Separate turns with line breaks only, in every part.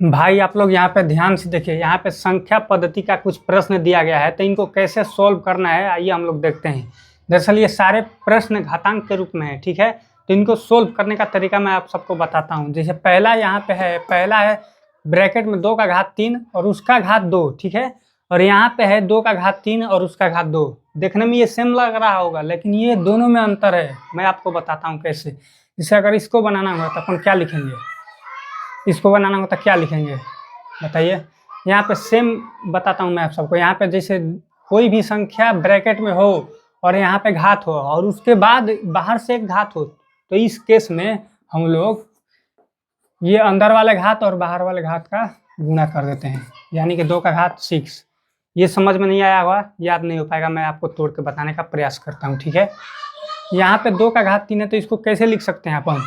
भाई आप लोग यहाँ पे ध्यान से देखिए, यहाँ पे संख्या पद्धति का कुछ प्रश्न दिया गया है, तो इनको कैसे सॉल्व करना है आइए हम लोग देखते हैं। दरअसल ये सारे प्रश्न घातांक के रूप में है, ठीक है। तो इनको सोल्व करने का तरीका मैं आप सबको बताता हूँ। जैसे पहला यहाँ पे है, पहला है ब्रैकेट में 2 का घात 3 और उसका घात 2, ठीक है। और यहाँ पे है 2 का घात 3 और उसका घात 2। देखने में ये सेम लग रहा होगा, लेकिन ये दोनों में अंतर है। मैं आपको बताता हूँ कैसे। जैसे अगर इसको बनाना हुआ तो अपन क्या लिखेंगे, इसको बनाना होता क्या लिखेंगे बताइए। यहाँ पे सेम बताता हूँ मैं आप सबको। यहाँ पे जैसे कोई भी संख्या ब्रैकेट में हो और यहाँ पे घात हो और उसके बाद बाहर से एक घात हो, तो इस केस में हम लोग ये अंदर वाले घात और बाहर वाले घात का गुणा कर देते हैं, यानी कि 2 का घात 6। ये समझ में नहीं आया हुआ, याद नहीं हो पाएगा, मैं आपको तोड़ के बताने का प्रयास करता हूँ, ठीक है। यहाँ पे 2 का घात 3 है, तो इसको कैसे लिख सकते हैं अपन।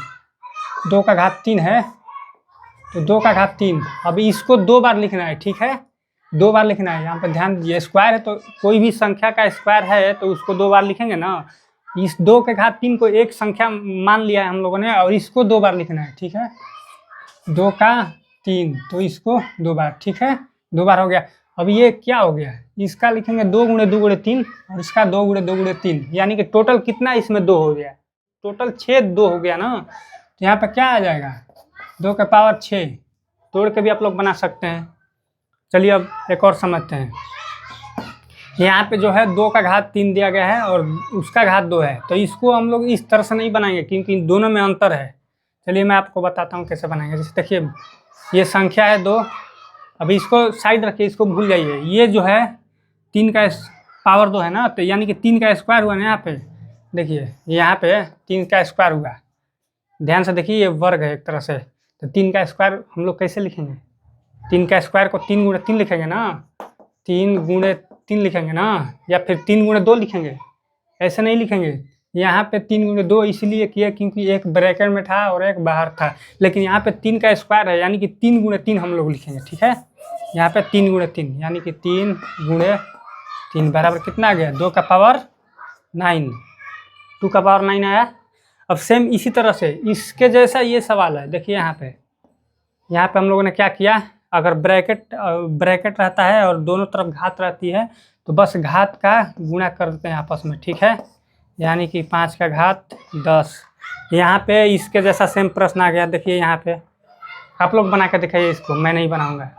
2 का घात 3 है तो 2 का घात 3। अब इसको 2 बार लिखना है, ठीक है, 2 बार लिखना है। यहाँ पर ध्यान दीजिए, स्क्वायर है तो कोई भी संख्या का स्क्वायर है तो उसको 2 बार लिखेंगे ना। इस 2 के घात 3 को एक संख्या मान लिया है हम लोगों ने और इसको 2 बार लिखना है, ठीक है। 2 का 3 तो इसको 2 बार, ठीक है, 2 बार हो गया। अब ये क्या हो गया, इसका लिखेंगे 2 गुणे 2 गुणे 3 और इसका 2 गुणे 2 गुणे 3, यानी कि टोटल कितना इसमें 2 हो गया, टोटल 6 2 हो गया ना। तो यहाँ पे क्या आ जाएगा, 2 के पावर 6। तोड़ के भी आप लोग बना सकते हैं। चलिए अब एक और समझते हैं। यहाँ पे जो है 2 का घात 3 दिया गया है और उसका घात 2 है, तो इसको हम लोग इस तरह से नहीं बनाएंगे क्योंकि इन दोनों में अंतर है। चलिए मैं आपको बताता हूँ कैसे बनाएंगे। जैसे देखिए ये संख्या है 2, अभी इसको साइड रखिए, इसको भूल जाइए। ये जो है 3 का पावर 2 है ना, तो यानी कि 3 का स्क्वायर हुआ ना। यहाँ पे देखिए, यहाँ पे 3 का स्क्वायर हुआ, ध्यान से देखिए, ये वर्ग है एक तरह से। तो 3 का स्क्वायर हम लोग कैसे लिखेंगे, 3 का स्क्वायर को 3 गुणे 3 लिखेंगे ना, 3 गुणे 3 लिखेंगे ना, या फिर 3 गुणे 2 लिखेंगे, ऐसे नहीं लिखेंगे। यहाँ पे 3 गुणे 2 इसलिए किया क्योंकि एक ब्रैकेट में था और एक बाहर था, लेकिन यहाँ पे 3 का स्क्वायर है यानी कि 3 गुणे 3 हम लोग लिखेंगे, ठीक है। यहाँ पे 3 गुणे 3 यानी कि 3 गुणे 3 बराबर कितना आ गया, 2 का पावर 9, 2 का पावर 9 आया। अब सेम इसी तरह से इसके जैसा ये सवाल है। देखिए यहाँ पे हम लोगों ने क्या किया, अगर ब्रैकेट रहता है और दोनों तरफ घात रहती है तो बस घात का गुणा कर देते हैं आपस में, ठीक है, यानी कि 5 का घात 10। यहाँ पे इसके जैसा सेम प्रश्न आ गया। देखिए यहाँ पे आप लोग बना के दिखाइए इसको, मैं नहीं बनाऊंगा।